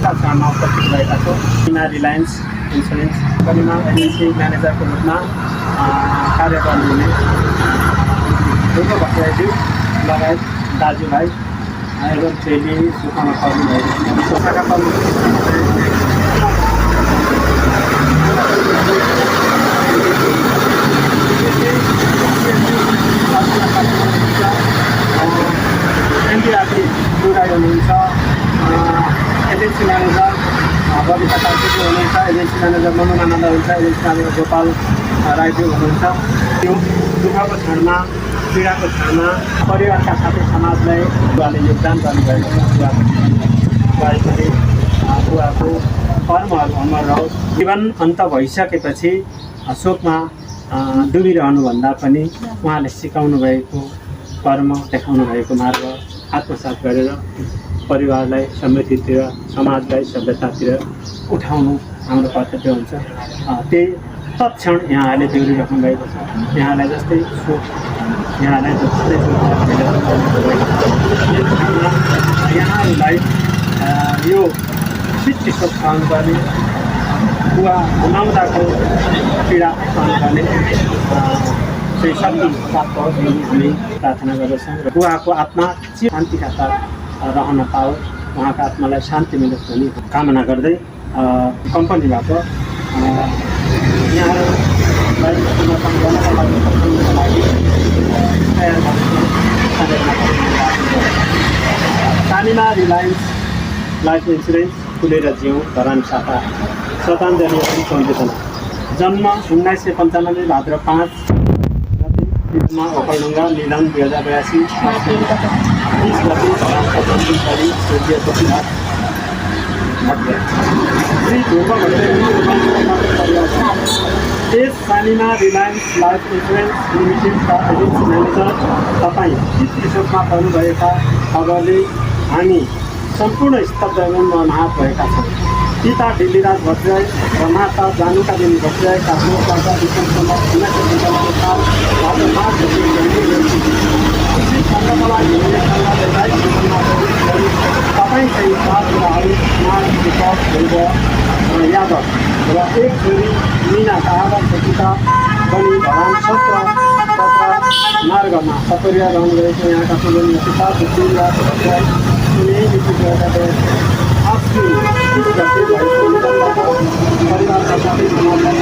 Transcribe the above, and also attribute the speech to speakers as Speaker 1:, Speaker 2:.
Speaker 1: पहिला चरणमा उपस्थित भएका छौँ। रिलायन्स इन्सुरेन्स कम्पनीमा एजेन्सी म्यानेजरको रूपमा कार्य गर्नुहुने ध्रुव भट्टराईज्यू लगायत दाजुभाइ एवं चेली सुखमा पर्नुभएको शाखा प्रमुख एनडीआरटी दुराई हुनुहुन्छ, एजेन्सी म्यानेजर बबिता कार्कीज्यू हुनुहुन्छ, एजेन्सी म्यानेजर मनोमानन्द हुनुहुन्छ, एजेन्सी म्यानेजर गोपाल राईज्यू हुनुहुन्छ। यो दुःखको क्षणमा पीडाको क्षणमा परिवारका साथै समाजलाई बुवाले योगदान गर्नुभएको छ। बुवाको कर्महरू अमर रहोस्। जीवन अन्त भइसकेपछि शोकमा डुबिरहनुभन्दा पनि उहाँले सिकाउनु भएको कर्म देखाउनु भएको मार्ग आत्मसात गरेर परिवारलाई समृद्धितिर समाजलाई सभ्यतातिर उठाउनु हाम्रो कर्तव्य हुन्छ। त्यही तत्क्षण यहाँहरूले बेहोरिराख्नु भएको छ। यहाँलाई जस्तै शोक यहाँहरूलाई यो चित्त शोक सहन गर्ने बुवा हुनाउँदाको पीडा सहन गर्ने चाहिँ शक्ति प्राप्त होस् भन्ने हामी प्रार्थना गर्दछौँ र बुवाको आत्मा शान्तिका साथ रहन पाओस्, उहाँको आत्मालाई शान्ति मिलोस् भन्ने कामना गर्दै कम्पनीबाट यहाँहरूलाई समर्पण गर्नका लागि तयार सानिमा रिलायन्स लाइफ इन्सुरेन्स खुलेर जिउँ धरान शाखा श्रद्धाञ्जली संवेदना। जन्म 1995 भाद्र 5 गते ओखलढुङ्गा, निधन 2082 30 गते धरान स्वर्गीय गोपीनाथ भट्टराई। श्री ध्रुव भट्टराई यस सानिमा रिलायन्स लाइफ इन्सुरेन्स लिमिटेडका एजेन्सी म्यानेजर तपाईँ चित्तशोकमा पर्नुभएका खबरले हामी सम्पूर्ण स्तब्ध एवं मर्माहत भएका छौँ। पिता दिल्लीराज भट्टराई र माता जानुका देवी भट्टराई काठमाडौँबाट विक्रमसम्म 1995 साल भाद्र 5 गते तपाईँ चाहिँ 7 कुराहरू यादव र एक छोरी मिना शाहबाट पिता बनी धरान 17 मार्गमा सपरिया रहनुभएको यहाँका पूजनीय पिता पृथ्वीराज भट्टराई परिवारका साथै समाजलाई